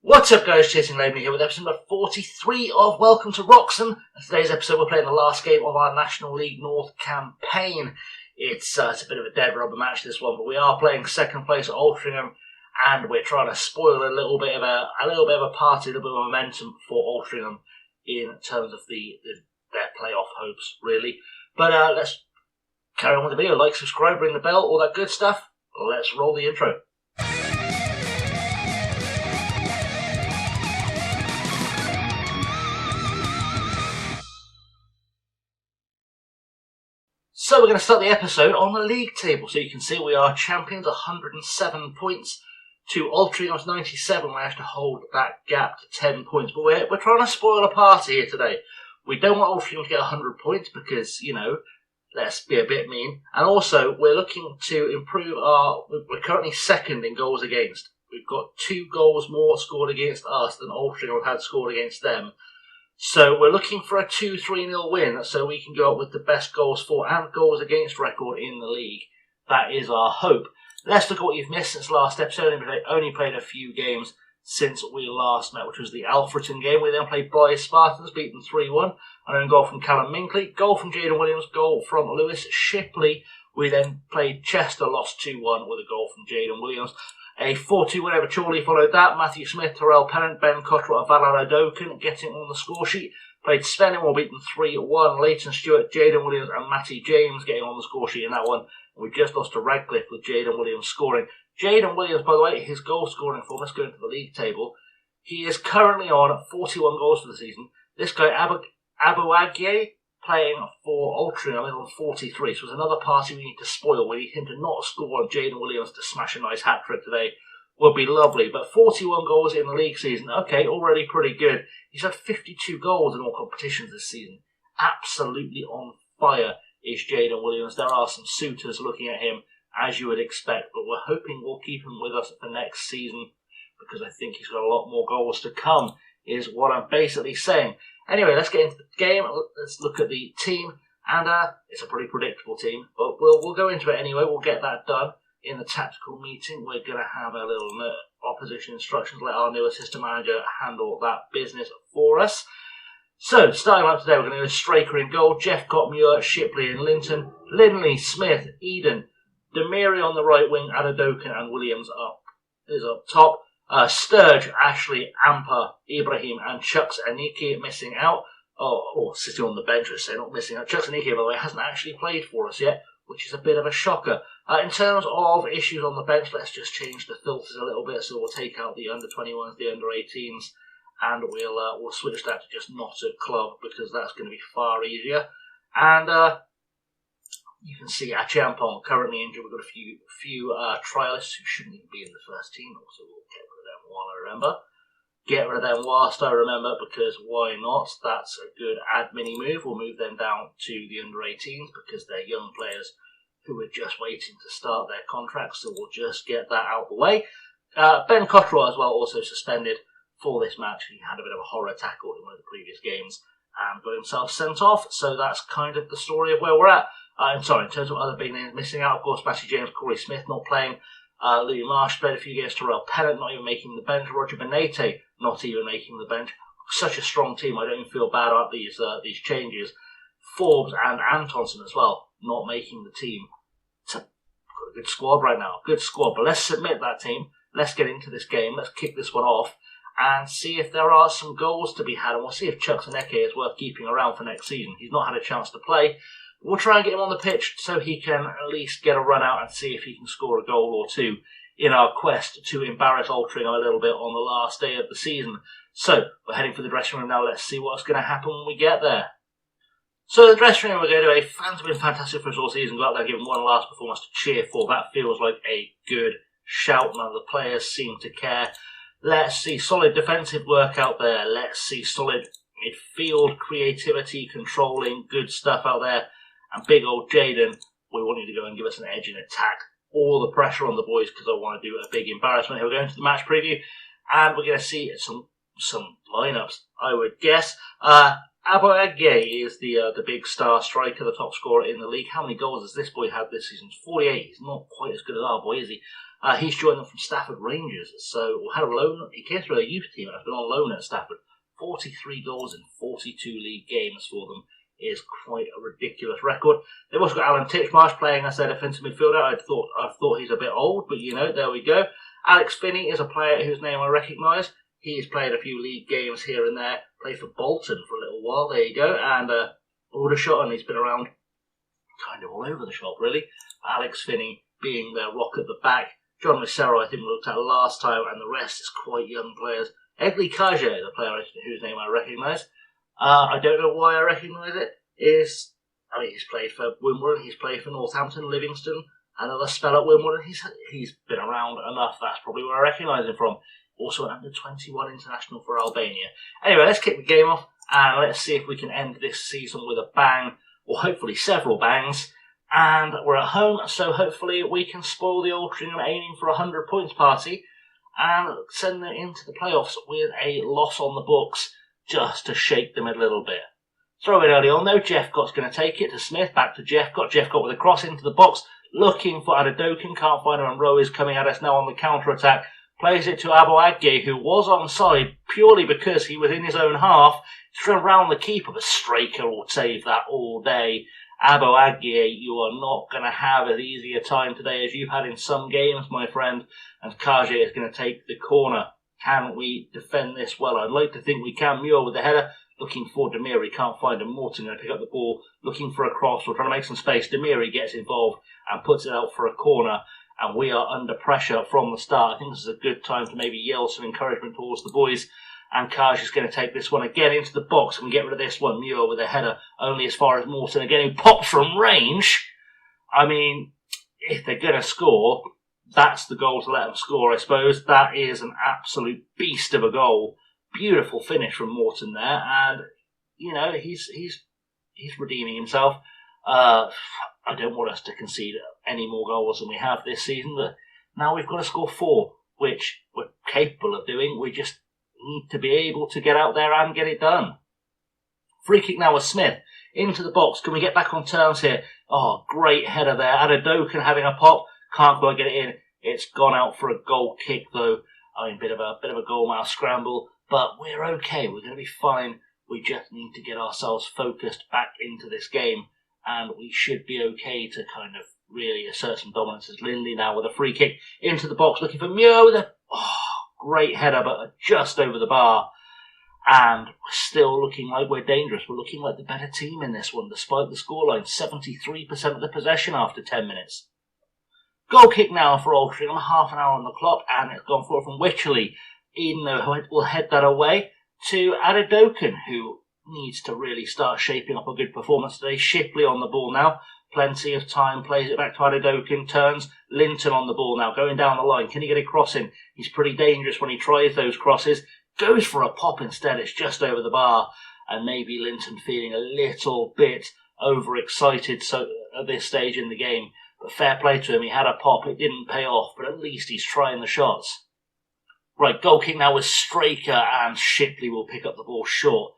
What's up guys, Chasing Labour here with episode number 43 of Welcome to Wroxham. In today's episode we're playing the last game of our National League North campaign. It's a bit of a dead rubber match this one, but we are playing second place at Altrincham and we're trying to spoil a little bit of a party, a little bit of momentum for Altrincham in terms of their playoff hopes really. But let's carry on with the video. Like, subscribe, ring the bell, all that good stuff. Let's roll the intro. So we're going to start the episode on the league table. So you can see we are champions, 107 points to Altringham's 97. We have to hold that gap to 10 points. But we're trying to spoil a party here today. We don't want Altrincham to get 100 points because, you know, let's be a bit mean. And also, we're looking to improve we're currently second in goals against. We've got 2 goals more scored against us than Altrincham had scored against them. So we're looking for a 2-3-0 win so we can go up with the best goals for and goals against record in the league. That is our hope. Let's look at what you've missed since last episode. Only played a few games since we last met, which was the Altrincham game. We then played Blythe Spartans, beaten 3-1. And then goal from Callum Minkley, goal from Jaden Williams, goal from Lewis Shipley. We then played Chester, lost 2-1 with a goal from Jaden Williams. A 4-2 win over Chorley followed that. Matthew Smith, Terrell Pennant, Ben Cottrell and Vanarama getting on the score sheet. Played Spennymoor, beaten 3-1. Leighton Stewart, Jaden Williams and Matty James getting on the score sheet in that one. We just lost to Radcliffe with Jaden Williams scoring. Jaden Williams, by the way, his goal scoring form, let's go into the league table. He is currently on 41 goals for the season. This guy, Abuagye, playing for Altrincham, is on 43. So it's another party we need to spoil. We need him to not score on Jaden Williams to smash a nice hat-trick today. Would be lovely. But 41 goals in the league season, okay, already pretty good. He's had 52 goals in all competitions this season. Absolutely on fire is Jaden Williams. There are some suitors looking at him, as you would expect, but we're hoping we'll keep him with us for next season because I think he's got a lot more goals to come, is what I'm basically saying. Anyway, let's get into the game. Let's look at the team, and it's a pretty predictable team, but we'll go into it anyway. We'll get that done in the tactical meeting. We're going to have a little opposition instructions, let our new assistant manager handle that business for us. So, starting up today, we're going to go Straker in goal, Jeffcott, Muir, Shipley and Linton, Linley, Smith, Eden, Demiri on the right wing, Adadokan and Williams up top. Sturge, Ashley, Amper, Ibrahim and Chucks Aniki missing out. Or sitting on the bench, I say, not missing out. Chucks Aniki, by the way, hasn't actually played for us yet, which is a bit of a shocker. In terms of issues on the bench, let's just change the filters a little bit. So we'll take out the under-21s, the under-18s, and we'll switch that to just not at club because that's going to be far easier. And you can see Achampong currently injured. We've got a few trialists who shouldn't even be in the first team, so we'll get rid of them while I remember. Get rid of them whilst I remember, because why not? That's a good admin move. We'll move them down to the under-18s because they're young players who are just waiting to start their contracts, so we'll just get that out of the way. Ben Cottrell as well, also suspended for this match. He had a bit of a horror tackle in one of the previous games and got himself sent off, so that's kind of the story of where we're at. In terms of other big names missing out, of course, Matty James, Corey Smith not playing. Louis Marsh played a few games. Terrell Pennant not even making the bench. Roger Benete not even making the bench. Such a strong team. I don't even feel bad about these changes. Forbes and Antonson as well not making the team. Got a good squad right now. Good squad. But let's submit that team. Let's get into this game. Let's kick this one off and see if there are some goals to be had. And we'll see if Chucks Aneke is worth keeping around for next season. He's not had a chance to play. We'll try and get him on the pitch so he can at least get a run out and see if he can score a goal or two in our quest to embarrass Altrincham a little bit on the last day of the season. So, we're heading for the dressing room now. Let's see what's going to happen when we get there. So, the dressing room, we're going to do fans have been fantastic for us all season. Go out there, give them one last performance to cheer for. That feels like a good shout. None of the players seem to care. Let's see solid defensive work out there. Let's see solid midfield creativity, controlling, good stuff out there. And big old Jaden, we want you to go and give us an edge in attack. All the pressure on the boys because I want to do a big embarrassment. Here we're going to the match preview. And we're going to see some lineups, I would guess. Aboagye is the big star striker, the top scorer in the league. How many goals has this boy had this season? 48. He's not quite as good as our boy, is he? He's joined them from Stafford Rangers. So had a loan. He came through a youth team and has been on loan at Stafford. 43 goals in 42 league games for them is quite a ridiculous record. They've also got Alan Titchmarsh playing as their defensive midfielder. I thought he's a bit old, but there we go. Alex Finney is a player whose name I recognise. He's played a few league games here and there. Played for Bolton for a little while. There you go. And Aldershot, and he's been around kind of all over the shop, really. Alex Finney being their rock at the back. John Lucero, I think we looked at last time, and the rest is quite young players. Egli Kaje, the player whose name I recognise. I don't know why I recognise it. He's played for Wimbledon, he's played for Northampton, Livingston, another spell at Wimbledon. He's been around enough. That's probably where I recognise him from. Also an under-21 international for Albania. Anyway, let's kick the game off and let's see if we can end this season with a bang, or hopefully several bangs. And we're at home, so hopefully we can spoil the Altrincham aiming for a 100 points party and send them into the playoffs with a loss on the books just to shake them a little bit. Throw it early on though. Jeffcott's going to take it to Smith, back to Jeffcott. Jeffcott with a cross into the box, looking for Adedokin, can't find him, and Rowe is coming at us now on the counter-attack. Plays it to Aboagye, who was onside purely because he was in his own half. He's run round the keeper, but Straker will save that all day. Aboagye, you are not going to have as easy a time today as you've had in some games, my friend. And Kaje is going to take the corner. Can we defend this well? I'd like to think we can. Muir with the header, looking for Demiri, can't find him. Morton going to pick up the ball, looking for a cross. We're trying to make some space. Demiri gets involved and puts it out for a corner. And we are under pressure from the start. I think this is a good time to maybe yell some encouragement towards the boys. And Kaj is going to take this one again into the box and get rid of this one. Muir with a header only as far as Morton again, who pops from range. I mean, if they're going to score, that's the goal to let them score, I suppose. That is an absolute beast of a goal. Beautiful finish from Morton there. And, he's redeeming himself. I don't want us to concede any more goals than we have this season, but now we've got to score 4, which we're capable of doing. We just need to be able to get out there and get it done. Free kick now with Smith into the box. Can we get back on terms here? Oh, great header there. Adedokin having a pop, can't quite get it in. It's gone out for a goal kick though. I mean, bit of a goal mouth scramble, but we're okay. We're going to be fine. We just need to get ourselves focused back into this game. And we should be okay to kind of really assert some dominance as Lindley now with a free kick into the box, looking for Muir with a great header, but just over the bar. And we're still looking like we're dangerous. We're looking like the better team in this one, despite the scoreline. 73% of the possession after 10 minutes. Goal kick now for Altrincham, half an hour on the clock, and it's gone forward from Wycherley. Eden will head that away to Adedokin, who needs to really start shaping up a good performance today. Shipley on the ball now. Plenty of time. Plays it back to Adedokin. Turns. Linton on the ball now. Going down the line. Can he get a cross in? He's pretty dangerous when he tries those crosses. Goes for a pop instead. It's just over the bar. And maybe Linton feeling a little bit overexcited at this stage in the game. But fair play to him. He had a pop. It didn't pay off. But at least he's trying the shots. Right. Goal kick now with Straker. And Shipley will pick up the ball short.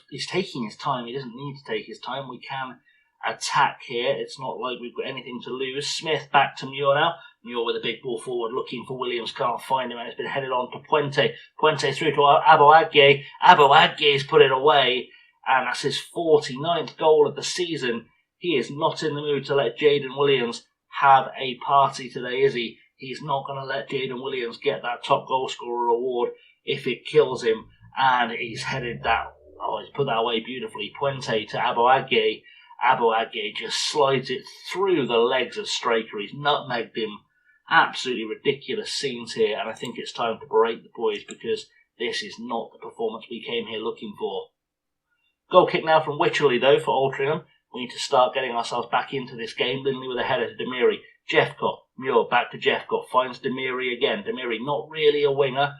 He's taking his time. He doesn't need to take his time. We can attack here. It's not like we've got anything to lose. Smith back to Muir now. Muir with a big ball forward, looking for Williams, can't find him, and it's been headed on to Puente. Puente through to Aboagye. Aboagye's put it away, and that's his 49th goal of the season. He is not in the mood to let Jaden Williams have a party today, is he? He's not going to let Jaden Williams get that top goal scorer award if it kills him. And he's headed that. He's put that away beautifully. Puente to Aboagye. Aboagye just slides it through the legs of Straker. He's nutmegged him. Absolutely ridiculous scenes here, and I think it's time to berate the boys because this is not the performance we came here looking for. Goal kick now from Wycherley though for Altrincham. We need to start getting ourselves back into this game. Lindley with a header to Demiri. Jeffcott. Muir back to Jeffcott. Finds Demiri again. Demiri not really a winger.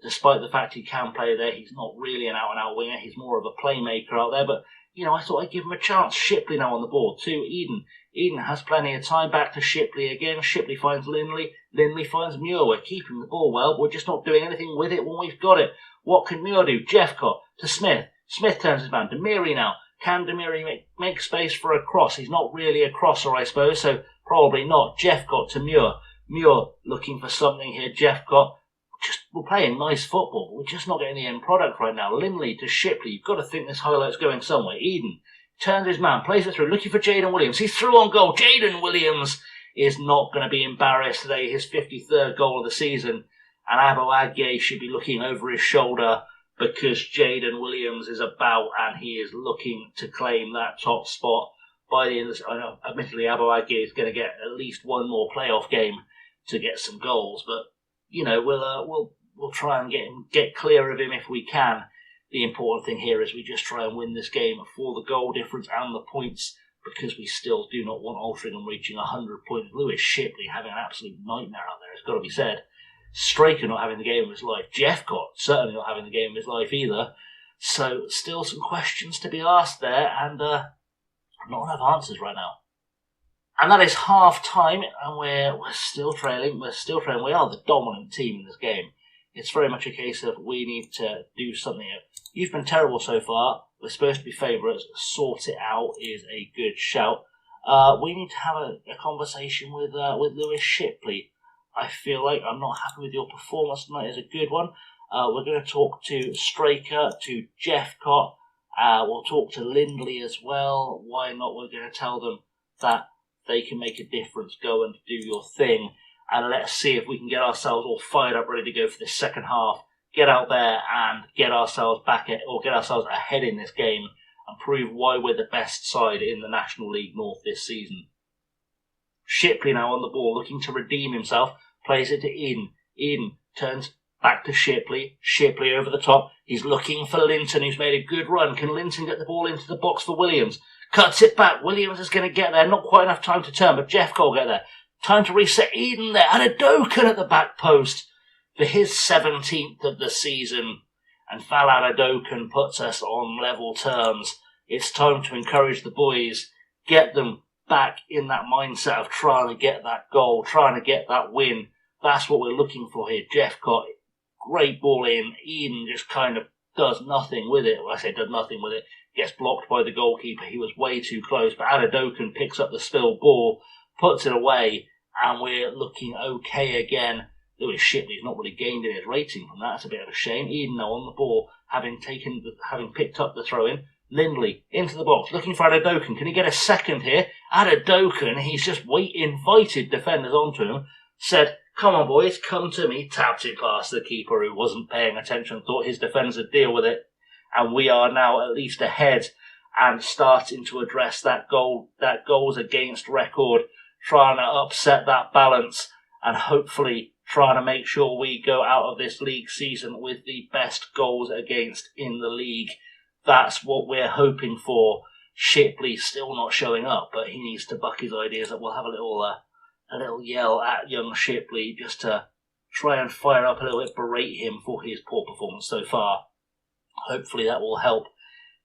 Despite the fact he can play there, he's not really an out-and-out winger. He's more of a playmaker out there. But, I thought I'd give him a chance. Shipley now on the ball to Eden. Eden has plenty of time. Back to Shipley again. Shipley finds Lindley. Lindley finds Muir. We're keeping the ball well. We're just not doing anything with it when we've got it. What can Muir do? Jeffcott to Smith. Smith turns his man. Demiri now. Can Demiri make space for a cross? He's not really a crosser, I suppose, so probably not. Jeffcott to Muir. Muir looking for something here. Jeffcott, we're playing nice football, but we're just not getting the end product right now. Lindley to Shipley. You've got to think this highlight's going somewhere. Eden turns his man, plays it through, looking for Jaden Williams. He's through on goal. Jaden Williams is not going to be embarrassed today. His 53rd goal of the season. And Aboagye should be looking over his shoulder because Jaden Williams is about and he is looking to claim that top spot by the end of the... I know, admittedly, Aboagye is going to get at least one more playoff game to get some goals, but you know, we'll try and get clear of him if we can. The important thing here is we just try and win this game for the goal difference and the points, because we still do not want Altrincham reaching 100 points. Lewis Shipley having an absolute nightmare out there, it's got to be said. Straker not having the game of his life. Jeffcott certainly not having the game of his life either. So still some questions to be asked there, and not enough answers right now. And that is half time, and we're still trailing. We are the dominant team in this game. It's very much a case of we need to do something. You've been terrible so far. We're supposed to be favourites. Sort it out is a good shout. We need to have a conversation with Lewis Shipley. I feel like I'm not happy with your performance tonight. It's a good one. We're going to talk to Straker, to Jeffcott. We'll talk to Lindley as well. Why not? We're going to tell them that they can make a difference. Go and do your thing. And let's see if we can get ourselves all fired up, ready to go for this second half. Get out there and get ourselves get ourselves ahead in this game and prove why we're the best side in the National League North this season. Shipley now on the ball, looking to redeem himself. Plays it to Eden. Eden turns back to Shipley. Shipley over the top. He's looking for Linton, who's made a good run. Can Linton get the ball into the box for Williams? Cuts it back. Williams is going to get there. Not quite enough time to turn, but Jeff will get there. Time to reset. Eden there. And a Adokan at the back post for his 17th of the season. And Falad Adokan puts us on level terms. It's time to encourage the boys. Get them back in that mindset of trying to get that goal, trying to get that win. That's what we're looking for here. Jeffcott, great ball in. Eden just kind of does nothing with it. Well, I say does nothing with it. Gets blocked by the goalkeeper. He was way too close. But Adokan picks up the spilled ball, puts it away, and we're looking okay again. Lewis Shipley's not really gained in his rating from that. That's a bit of a shame. Eden now on the ball, having picked up the throw-in. Lindley into the box, looking for Adokan. Can he get a second here? Adokan, he's just invited defenders onto him. Said, come on boys, come to me. Tapped it past the keeper who wasn't paying attention. Thought his defenders would deal with it. And we are now at least ahead and starting to address that goals against record. Trying to upset that balance and hopefully trying to make sure we go out of this league season with the best goals against in the league. That's what we're hoping for. Shipley still not showing up, but he needs to buck his ideas up. We'll have a little yell at young Shipley just to try and fire up a little bit, berate him for his poor performance so far. Hopefully that will help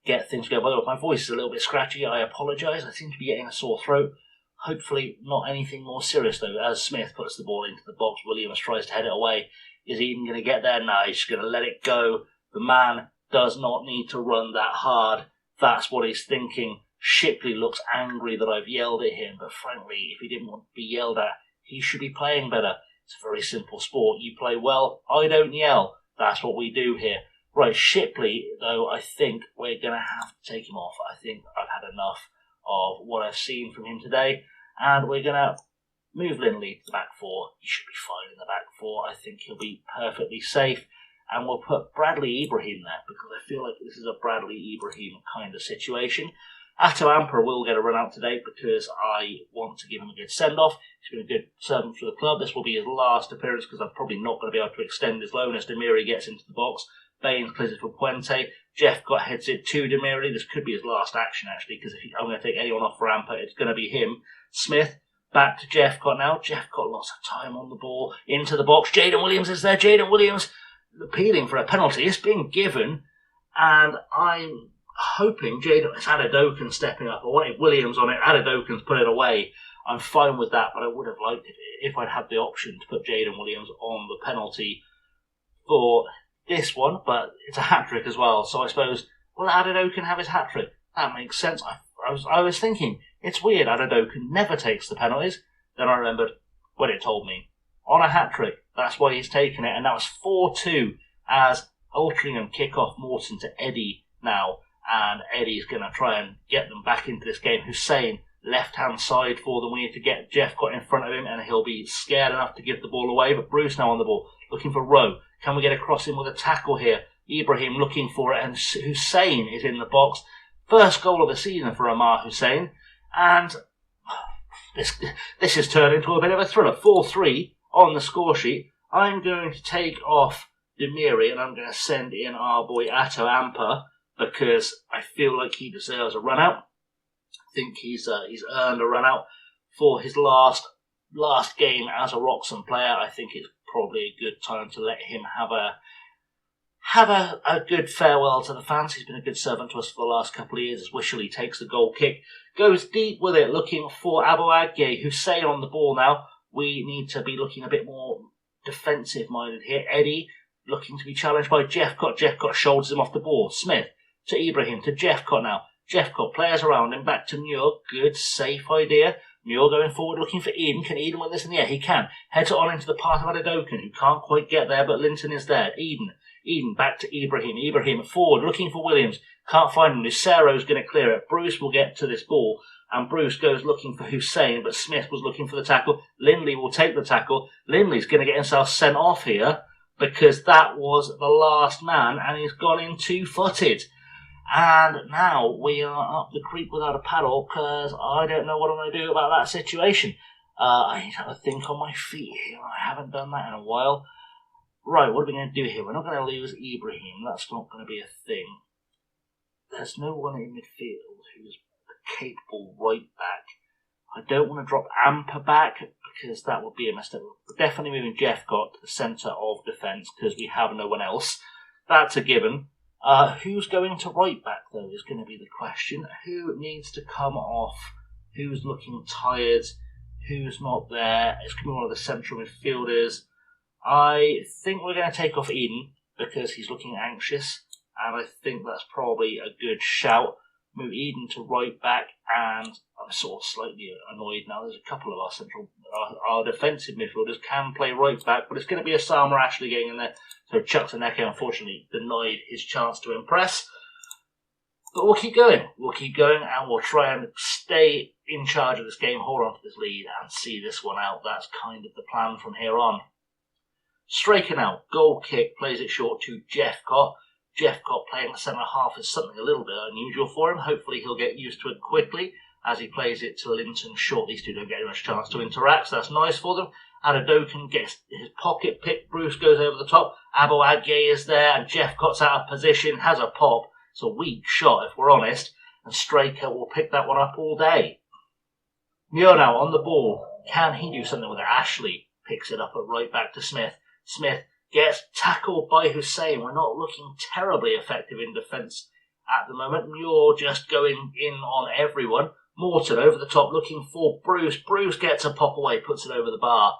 get things going. By the way, my voice is a little bit scratchy. I apologise. I seem to be getting a sore throat. Hopefully not anything more serious though. As Smith puts the ball into the box, Williams tries to head it away. Is Eden going to get there? No, he's just going to let it go. The man does not need to run that hard. That's what he's thinking. Shipley looks angry that I've yelled at him, but frankly, if he didn't want to be yelled at, he should be playing better. It's a very simple sport. You play well, I don't yell. That's what we do here. Right, Shipley, though, I think we're going to have to take him off. I think I've had enough of what I've seen from him today, and we're going to move Lindley to the back four. He should be fine in the back four. I think he'll be perfectly safe. And we'll put Bradley Ibrahim there, because I feel like this is a Bradley Ibrahim kind of situation. Atalampa will get a run out today because I want to give him a good send-off. He's been a good servant for the club. This will be his last appearance because I'm probably not going to be able to extend his loan as Demiri gets into the box. Baines clears it for Puente. Jeffcott heads it to Demiri. This could be his last action, actually, because if I'm going to take anyone off for Ampa, it's going to be him. Smith, back to Jeffcott now. Jeffcott lots of time on the ball. Into the box. Jaden Williams is there. Jaden Williams appealing for a penalty. It's being given, and I'm hoping it's Adokan stepping up. I wanted Williams on it. Adokan's put it away. I'm fine with that, but I would have liked it if I'd had the option to put Jaden Williams on the penalty for this one, but it's a hat-trick as well, so I suppose will Adedokan have his hat-trick? That makes sense. I was thinking, it's weird Adedokan never takes the penalties. Then I remembered what it told me. On a hat-trick, that's why he's taken it, and that was 4-2 as Altrincham kick off Morton to Eddie now, and Eddie's going to try and get them back into this game. Hussein, left-hand side for them. We need to get Jeffcott in front of him, and he'll be scared enough to give the ball away, but Bruce now on the ball, looking for Rowe. Can we get across him with a tackle here? Ibrahim looking for it, and Hussein is in the box. First goal of the season for Amar Hussein, and this has turned into a bit of a thriller. 4-3 on the score sheet. I'm going to take off Demiri and I'm going to send in our boy Atto Amper because I feel like he deserves a run out. I think he's earned a run out for his last game as a Wroxham player. I think it's probably a good time to let him have a good farewell to the fans. He's been a good servant to us for the last couple of years as Wishley takes the goal kick. Goes deep with it, looking for Abouagye. Hussein on the ball now. We need to be looking a bit more defensive-minded here. Eddie looking to be challenged by Jeffcott. Jeffcott shoulders him off the ball. Smith to Ibrahim, to Jeffcott now. Jeffcott, players around him, back to Muir. Good, safe idea. Muir going forward, looking for Eden. Can Eden win this in the air? He can. Heads it on into the path of Adedokan, who can't quite get there, but Linton is there. Eden back to Ibrahim. Ibrahim forward, looking for Williams. Can't find him. Lucero's going to clear it. Bruce will get to this ball. And Bruce goes looking for Hussein, but Smith was looking for the tackle. Lindley will take the tackle. Lindley's going to get himself sent off here because that was the last man, and he's gone in two-footed. And now we are up the creek without a paddle because I don't know what I'm going to do about that situation. I need to have a think on my feet here. I haven't done that in a while. Right, what are we going to do here? We're not going to lose Ibrahim. That's not going to be a thing. There's no one in midfield who's capable right back. I don't want to drop Amper back because that would be a mistake. We're definitely moving Jeffcott to the centre of defence because we have no one else. That's a given. Who's going to right back though is going to be the question. Who needs to come off? Who's looking tired? Who's not there? It's going to be one of the central midfielders. I think we're going to take off Eden because he's looking anxious, and I think that's probably a good shout. Move Eden to right back, and I'm sort of slightly annoyed now. There's a couple of our defensive midfielders can play right back, but it's going to be a Salma Ashley getting in there. So Chucksaneke unfortunately denied his chance to impress. But we'll keep going. We'll keep going, and we'll try and stay in charge of this game, hold on to this lead, and see this one out. That's kind of the plan from here on. Straker now, goal kick, plays it short to Jeffcott. Jeffcott playing the centre half is something a little bit unusual for him. Hopefully he'll get used to it quickly as he plays it to Linton short. These two don't get much chance to interact, so that's nice for them. Adedokan gets his pocket picked. Bruce goes over the top. Abouagye is there, and Jeffcott's out of position, has a pop. It's a weak shot, if we're honest, and Straker will pick that one up all day. Muir now on the ball. Can he do something with it? Ashley picks it up at right back to Smith. Smith gets tackled by Hussein. We're not looking terribly effective in defence at the moment. Muir just going in on everyone. Morton over the top looking for Bruce. Bruce gets a pop away, puts it over the bar.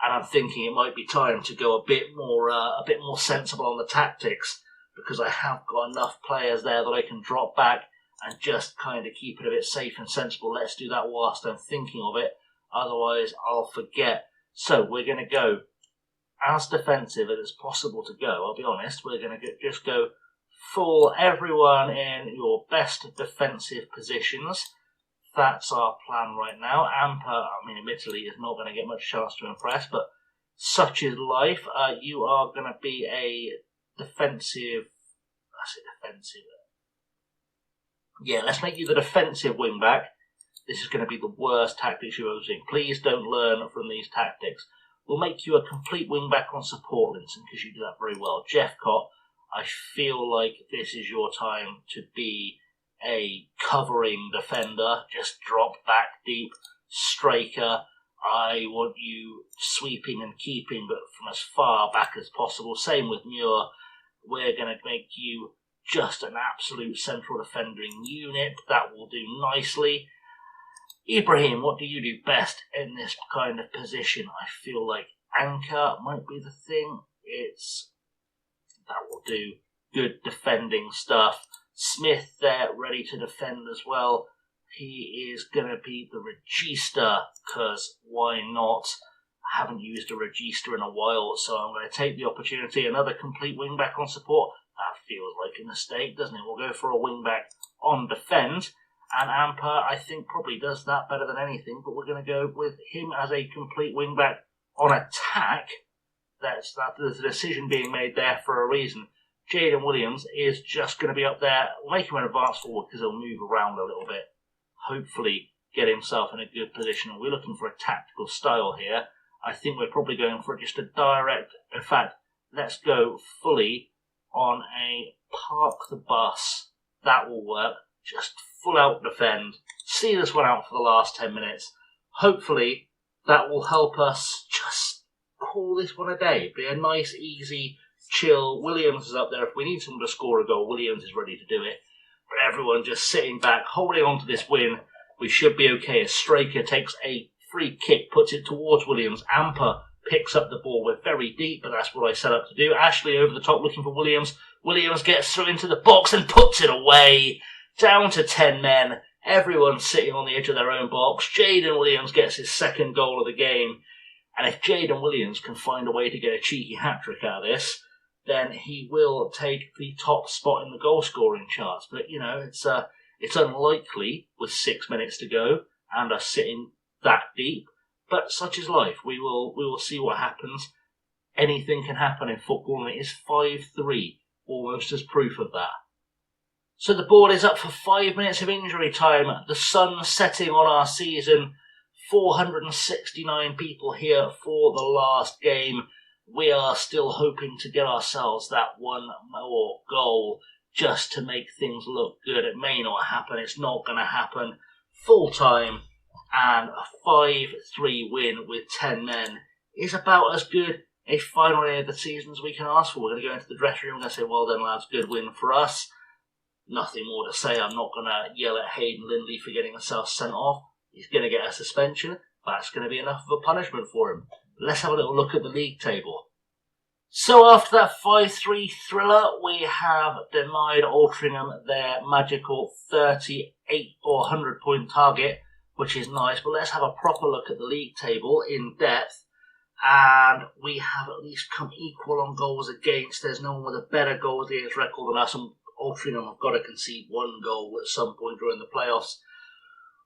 And I'm thinking it might be time to go a bit more sensible on the tactics because I have got enough players there that I can drop back and just kind of keep it a bit safe and sensible. Let's do that whilst I'm thinking of it. Otherwise, I'll forget. So we're going to go as defensive as it's possible to go. I'll be honest, we're going to just go full everyone in your best defensive positions. That's our plan right now. Amper, admittedly, is not going to get much chance to impress, but such is life. You are going to be a defensive... Yeah, let's make you the defensive wing-back. This is going to be the worst tactics you've ever seen. Please don't learn from these tactics. We'll make you a complete wing-back on support, Linton, because you do that very well. Jeffcott, I feel like this is your time to be a covering defender. Just drop back deep. Straker, I want you sweeping and keeping, but from as far back as possible. Same with Muir. We're going to make you just an absolute central defending unit. That will do nicely. Ibrahim, what do you do best in this kind of position? I feel like anchor might be the thing. That will do. Good defending stuff. Smith there, ready to defend as well. He is going to be the regista, because why not? I haven't used a regista in a while, so I'm going to take the opportunity. Another complete wing-back on support. That feels like a mistake, doesn't it? We'll go for a wing-back on defend. And Amper, I think, probably does that better than anything, but we're going to go with him as a complete wing-back on attack. That's the decision being made there for a reason. Jaden Williams is just going to be up there. We'll make him an advance forward because he'll move around a little bit. Hopefully get himself in a good position. We're looking for a tactical style here. I think we're probably going for just a direct... In fact, let's go fully on a park the bus. That will work. Just full out defend. See this one out for the last 10 minutes. Hopefully that will help us just call this one a day. Be a nice, easy, chill. Williams is up there. If we need someone to score a goal, Williams is ready to do it. But everyone just sitting back, holding on to this win. We should be okay. As Straker takes a free kick, puts it towards Williams. Amper picks up the ball. We're very deep, but that's what I set up to do. Ashley over the top looking for Williams. Williams gets through into the box and puts it away. Down to 10 men. Everyone's sitting on the edge of their own box. Jaden Williams gets his second goal of the game. And if Jaden Williams can find a way to get a cheeky hat-trick out of this, then he will take the top spot in the goal-scoring charts. But, you know, it's unlikely with 6 minutes to go and us sitting that deep. But such is life. We will see what happens. Anything can happen in football, and it is 5-3, almost as proof of that. So the board is up for 5 minutes of injury time. The sun setting on our season. 469 people here for the last game. We are still hoping to get ourselves that one more goal just to make things look good. It may not happen. It's not going to happen. Full time and a 5-3 win with 10 men is about as good a final day of the season as we can ask for. We're going to go into the dressing room and say, well then lads, good win for us. Nothing more to say. I'm not going to yell at Hayden Lindley for getting himself sent off. He's going to get a suspension. That's going to be enough of a punishment for him. Let's have a little look at the league table. So after that 5-3 thriller, we have denied Altrincham their magical 38 or 100 point target, which is nice. But let's have a proper look at the league table in depth. And we have at least come equal on goals against. There's no one with a better goals against record than us. And Altrincham have got to concede one goal at some point during the playoffs.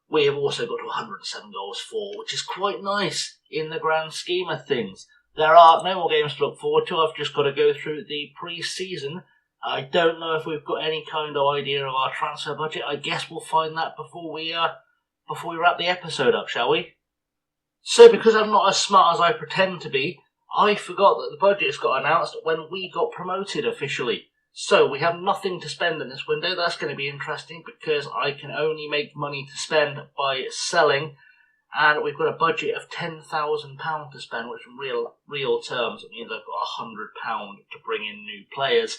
We have also got to 107 goals for, which is quite nice in the grand scheme of things. There are no more games to look forward to. I've just got to go through the pre-season. I don't know if we've got any kind of idea of our transfer budget. I guess we'll find that before we wrap the episode up, shall we? So because I'm not as smart as I pretend to be, I forgot that the budget's got announced when we got promoted officially. So we have nothing to spend in this window. That's going to be interesting because I can only make money to spend by selling. And we've got a budget of £10,000 to spend, which in real terms, it means I've got £100 to bring in new players.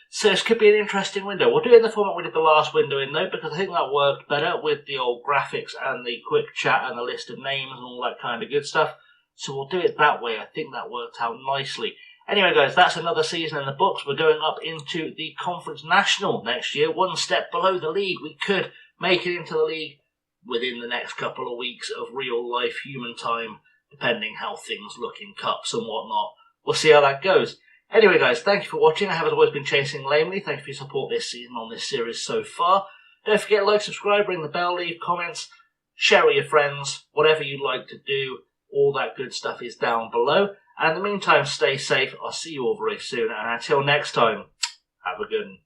So this could be an interesting window. We'll do it in the format we did the last window in, though, because I think that worked better with the old graphics and the quick chat and the list of names and all that kind of good stuff. So we'll do it that way. I think that worked out nicely. Anyway, guys, that's another season in the books. We're going up into the Conference National next year, one step below the league. We could make it into the league within the next couple of weeks of real-life human time, depending how things look in cups and whatnot. We'll see how that goes. Anyway, guys, thank you for watching. I have, as always, been Chasing Lamely. Thank you for your support this season on this series so far. Don't forget to like, subscribe, ring the bell, leave comments, share with your friends, whatever you'd like to do. All that good stuff is down below. And in the meantime, stay safe. I'll see you all very soon. And until next time, have a good one.